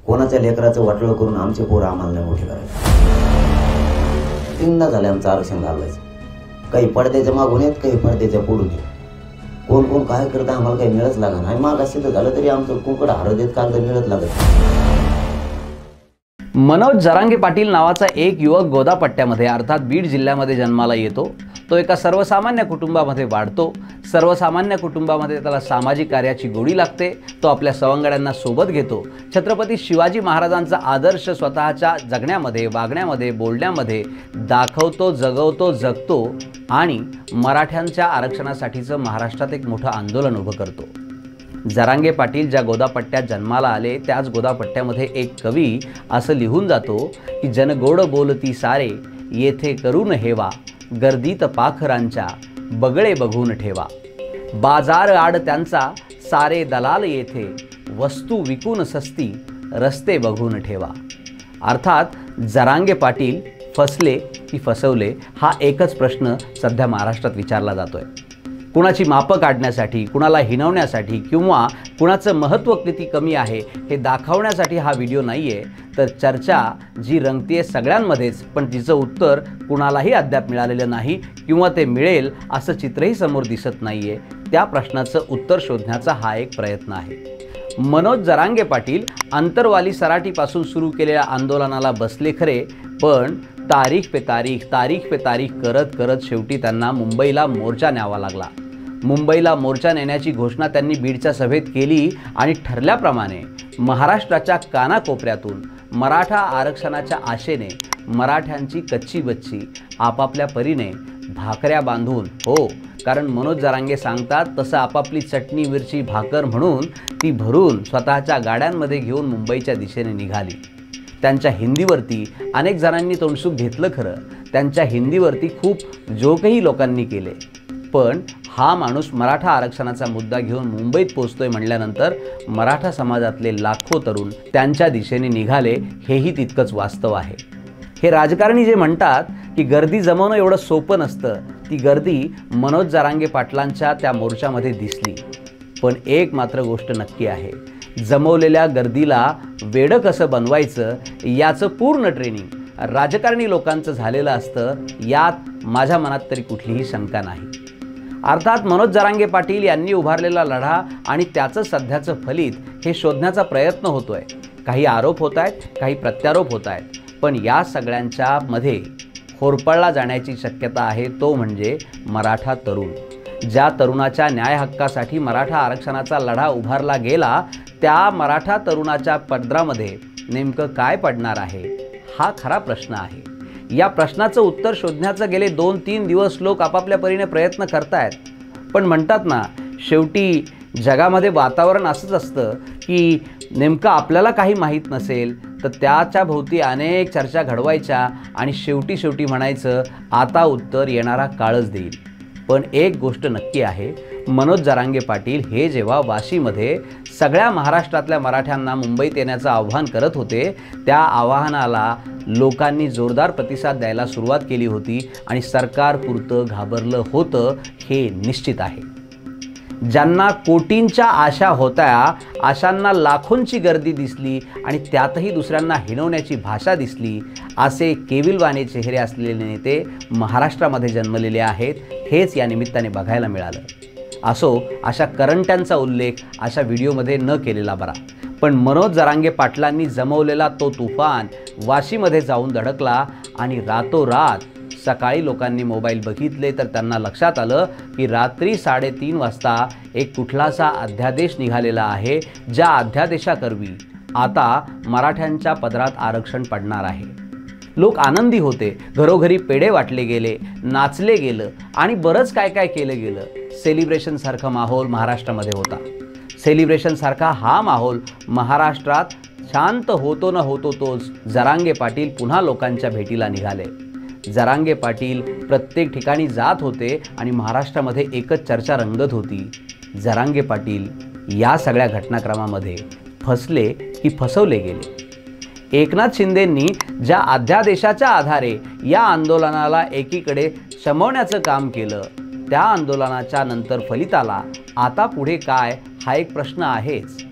कोणाच्या लेकराचं वाटोळं करून आमचे पोरं आम्हाला नाही मोठे करायचे। तीनदा झाले आमचं आरक्षण घालवायचं, काही पडद्याच्या मागून येत, काही पडद्याच्या पुढून येत, कोण कोण काय करतं आम्हाला काही मिळत लागत नाही। माग सिद्ध झालं तरी आमचं कुंकड हरत देत कागद मिळत लागत। मनोज जरांगे पाटील नावाचा एक युवक गोदापट्ट्यामध्ये अर्थात बीड जिल्ह्यामध्ये जन्माला येतो। तो एका सर्वसामान्य कुटुंबामध्ये वाढतो। सर्वसामान्य कुटुंबामध्ये त्याला सामाजिक कार्याची गोडी लागते। तो आपल्या सवंगड्यांना सोबत घेतो। छत्रपती शिवाजी महाराजांचा आदर्श स्वतःच्या जगण्यामध्ये, वागण्यामध्ये, बोलण्यामध्ये दाखवतो, जगवतो, जगतो आणि मराठ्यांच्या आरक्षणासाठीचं महाराष्ट्रात एक मोठं आंदोलन उभं करतो। जरांगे पाटील ज्या गोदापट्ट्यात जन्माला आले त्याच गोदापट्ट्यामध्ये एक कवी असं लिहून जातो की जनगोड बोलती सारे येथे करून हेवा, गर्दीत पाखरांच्या बगळे बघून ठेवा, बाजार आड त्यांचा सारे दलाल येथे, वस्तू विकून सस्ती रस्ते बघून ठेवा। अर्थात जरांगे पाटील फसले की फसवले हा एकच प्रश्न सध्या महाराष्ट्रात विचारला जातोय। कुणाची मापं काढण्यासाठी, कुणाला हिणवण्यासाठी किंवा कुणाचं महत्त्व किती कमी आहे हे दाखवण्यासाठी हा व्हिडिओ नाही आहे, तर चर्चा जी रंगतीये सगळ्यांमध्येच, पण तिचं उत्तर कुणालाही अद्याप मिळालेलं नाही किंवा ते मिळेल असं चित्रही समोर दिसत नाही आहे। त्या प्रश्नाचं उत्तर शोधण्याचा हा एक प्रयत्न आहे। मनोज जरांगे पाटील आंतरवाली सराटीपासून सुरू केलेल्या आंदोलनाला बसले खरे, पण तारीख पे तारीख करत करत शेवटी त्यांना मुंबईला मोर्चा न्यावा लागला। मुंबईला मोर्चा नेण्याची घोषणा त्यांनी बीडच्या सभेत केली आणि ठरल्याप्रमाणे महाराष्ट्राच्या कानाकोपऱ्यातून मराठा आरक्षणाच्या आशेने मराठ्यांची कच्ची बच्ची आपापल्या परीने भाकऱ्या बांधून, हो कारण मनोज जरांगे सांगतात तसं आपापली चटणी मिरची भाकर म्हणून ती भरून स्वतःच्या गाड्यांमध्ये घेऊन मुंबईच्या दिशेने निघाली। त्यांच्या हिंदीवरती अनेक जणांनी तोंडसुख घेतलं खरं, त्यांच्या हिंदीवरती खूप जोकही लोकांनी केले, पण हा माणूस मराठा आरक्षणाचा मुद्दा घेऊन मुंबईत पोहोचतोय म्हणल्यानंतर मराठा समाजातले लाखो तरुण त्यांच्या दिशेने निघाले, हेही तितकंच वास्तव आहे। हे राजकारणी जे म्हणतात की गर्दी जमवणं एवढं सोपं नसतं, ती गर्दी मनोज जरांगे पाटलांच्या त्या मोर्चामध्ये दिसली। पण एक मात्र गोष्ट नक्की आहे, जमवलेल्या गर्दीला वेडं कसं बनवायचं याचं पूर्ण ट्रेनिंग राजकारणी लोकांचं झालेलं असतं, यात माझ्या मनात तरी कुठलीही शंका नाही। अर्थात मनोज जरांगे पाटील यांनी उभारलेला लढा आणि त्याचं सध्याचं फलित हे शोधण्याचा प्रयत्न होतोय। काही आरोप होत आहेत, काही प्रत्यारोप होत आहेत, पण या सगळ्यांच्या मध्ये होरपळला जाण्याची शक्यता आहे, तो म्हणजे मराठा तरुण। ज्या तरुणाच्या न्याय हक्कासाठी मराठा आरक्षणाचा लढा उभारला गेला, त्या मराठा तरुणाच्या पदरामध्ये नेमकं काय पडणार आहे हा खरा प्रश्न आहे। या प्रश्नाचं उत्तर शोधण्याचं गेले 2-3 दिवस लोक आपापल्या परीने प्रयत्न करतायत, पण म्हणतात ना, शेवटी जगामध्ये वातावरण असंच असतं की नेमकं आपल्याला काही माहीत नसेल तर त्याच्या भोवती अनेक चर्चा घडवायच्या आणि शेवटी म्हणायचं आता उत्तर येणारा काळच देईल। पण एक गोष्ट नक्की आहे, मनोज जरांगे पाटील हे जेव्हा वाशीमध्ये सगळ्या महाराष्ट्रातल्या मराठ्यांना मुंबईत येण्याचं आव्हान करत होते, त्या आवाहनाला लोकांनी जोरदार प्रतिसाद द्यायला सुरुवात केली होती आणि सरकारपुरतं घाबरलं होतं हे निश्चित आहे। ज्यांना कोटींच्या आशा होत्या, आशांना लाखोंची गर्दी दिसली आणि त्यातही दुसऱ्यांना हिणवण्याची भाषा दिसली, असे केविलवाणे चेहरे असलेले नेते महाराष्ट्रामध्ये जन्मलेले आहेत, हेच या निमित्ताने बघायला मिळालं। असो, अशा करंट्यांचा उल्लेख अशा व्हिडिओमध्ये न केलेला बरा, पण मनोज जरांगे पाटलांनी जमवलेला तो तुफान वाशीमध्ये जाऊन धडकला आणि रातोरात सकाळी लोकांनी मोबाईल बघितले तर त्यांना लक्षात आलं की रात्री 3:30 वाजता एक कुठलासा अध्यादेश निघालेला आहे, ज्या अध्यादेशाकरवी आता मराठ्यांच्या पदरात आरक्षण पडणार आहे। लोक आनंदी होते, घरोघरी पेढे वाटले गेले, नाचले गेलं आणि बरंच काय काय केलं गेलं। सेलिब्रेशनसारखा माहोल महाराष्ट्रामध्ये होता। सेलिब्रेशनसारखा हा माहोल महाराष्ट्रात शांत होतो न होतो तोच जरांगे पाटील पुन्हा लोकांच्या भेटीला निघाले। जरांगे पाटील प्रत्येक ठिकाणी जात होते आणि महाराष्ट्रामध्ये एकच चर्चा रंगत होती, जरांगे पाटील या सगळ्या घटनाक्रमामध्ये फसले की फसवले गेले। एकनाथ शिंदेंनी ज्या अध्यादेशाच्या आधारे या आंदोलनाला एकीकडे शमवण्याचं काम केलं, त्या आंदोलनाच्या नंतर फलिताला आता पुढे काय हा एक प्रश्न आहेच।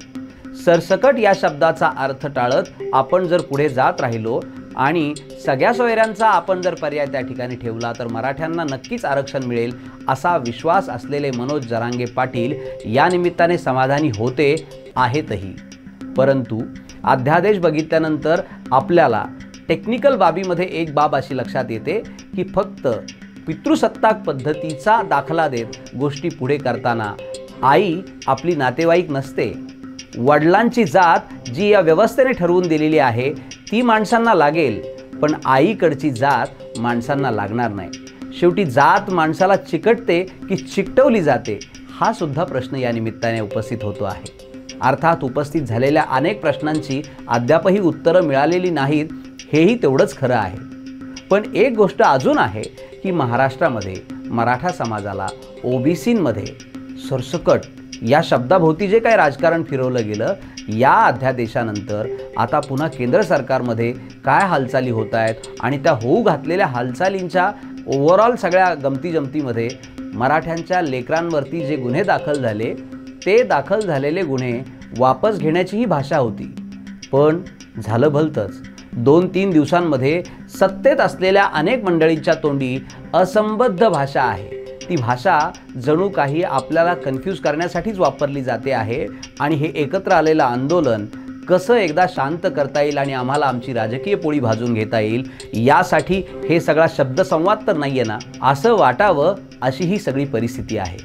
सरसकट या शब्दाचा अर्थ टाळत आपण जर पुढे जात राहिलो आणि सगळ्या सोयऱ्यांचा आपण जर पर्याय त्या ठिकाणी ठेवला तर मराठ्यांना नक्कीच आरक्षण मिळेल असा विश्वास असलेले मनोज जरांगे पाटील या निमित्ताने समाधानी होते आहेतही। परंतु अध्यादेश बघितल्यानंतर आपल्याला टेक्निकल बाबीमध्ये एक बाब अशी लक्षात येते की फक्त पितृसत्ताक पद्धतीचा दाखला देत गोष्टी पुढे करताना आई आपली नातेवाईक नसते। वडिलांची जात जी या व्यवस्थेने ठरवून दिलेली आहे ती माणसांना लागेल, पण आईकडची जात माणसांना लागणार नाही। शेवटी जात माणसाला चिकटते की चिकटवली जाते हा सुद्धा प्रश्न या निमित्ताने उपस्थित होतो आहे। अर्थात उपस्थित झालेल्या अनेक प्रश्नांची अद्यापही उत्तरं मिळालेली नाहीत हेही तेवढंच खरं आहे। पण एक गोष्ट अजून आहे की महाराष्ट्रामध्ये मराठा समाजाला ओबीसींमध्ये सरसकट या शब्दाभोवती जे काही राजकारण फिरवलं गेलं या अध्यादेशानंतर आता पुन्हा केंद्र सरकारमध्ये काय हालचाली होत आहेत आणि त्या होऊ घातलेल्या हालचालींच्या ओव्हरऑल सगळ्या गमतीजमतीमध्ये मराठ्यांच्या लेकरांवरती जे गुन्हे दाखल झाले ते दाखल झालेले गुन्हे वापस घेण्याचीही भाषा होती। पण झालं भलतंच 2-3 दिवसांमध्ये सत्तेत असलेल्या अनेक मंडळींच्या तोंडी असंबद्ध भाषा आहे। ती भाषा जणू काही आपल्याला कन्फ्यूज करण्यासाठीच वापरली जाते आहे आणि हे एकत्र आलेलं आंदोलन कसं एकदा शांत करता येईल आणि आम्हाला आमची राजकीय पोळी भाजून घेता येईल यासाठी हे सगळा शब्दसंवाद तर नाही आहे ना असं वाटावं अशी ही सगळी परिस्थिती आहे।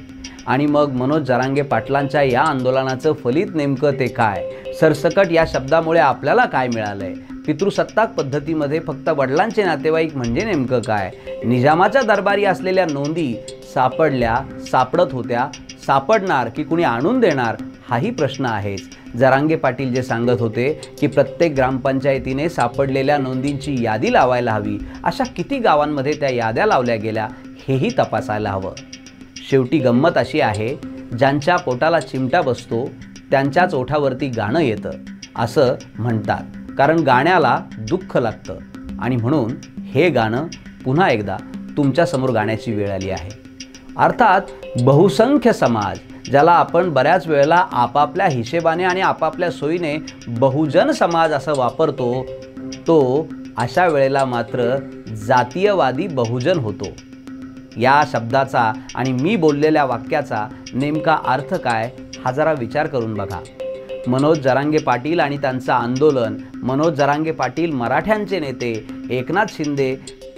आणि मग मनोज जरांगे पाटलांच्या या आंदोलनाचं फलित नेमकं ते काय, सरसकट या शब्दामुळे आपल्याला काय मिळालंय, पितृसत्ताक पद्धतीमध्ये फक्त वडिलांचे नातेवाईक म्हणजे नेमकं काय, निजामाच्या दरबारी असलेल्या नोंदी सापडल्या, सापडत होत्या, सापडणार की कुणी आणून देणार हाही प्रश्न आहेच। जरांगे पाटील जे सांगत होते की प्रत्येक ग्रामपंचायतीने सापडलेल्या नोंदींची यादी लावायला हवी, अशा किती गावांमध्ये त्या याद्या लावल्या गेल्या हेही तपासायला हवं। शेवटी गंमत अशी आहे ज्यांच्या पोटाला चिमटा बसतो त्यांच्याच ओठावरती गाणं येतं असं म्हणतात, कारण गाण्याला दुःख लागतं आणि म्हणून हे गाणं पुन्हा एकदा तुमच्यासमोर गाण्याची वेळ आली आहे। अर्थात बहुसंख्य समाज ज्याला आपण बऱ्याच वेळेला आपापल्या हिशेबाने आणि आपापल्या सोयीने बहुजन समाज असं वापरतो तो अशा वेळेला मात्र जातीयवादी बहुजन होतो। या शब्दाचा आणि मी बोललेल्या वाक्याचा नेमका अर्थ काय हा जरा विचार करून बघा। मनोज जरांगे पाटील आणि त्यांचं आंदोलन, मनोज जरांगे पाटील मराठ्यांचे नेते, एकनाथ शिंदे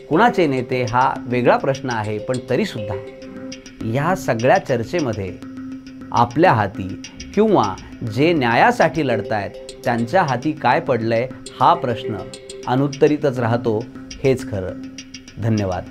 कुणाचे नेते हा वेगळा प्रश्न आहे, पण तरीसुद्धा या सगळ्या चर्चेमध्ये आपल्या हाती किंवा जे न्यायासाठी लढतायत त्यांच्या हाती काय पडलंय हा प्रश्न अनुत्तरितच राहतो हेच खरं। धन्यवाद।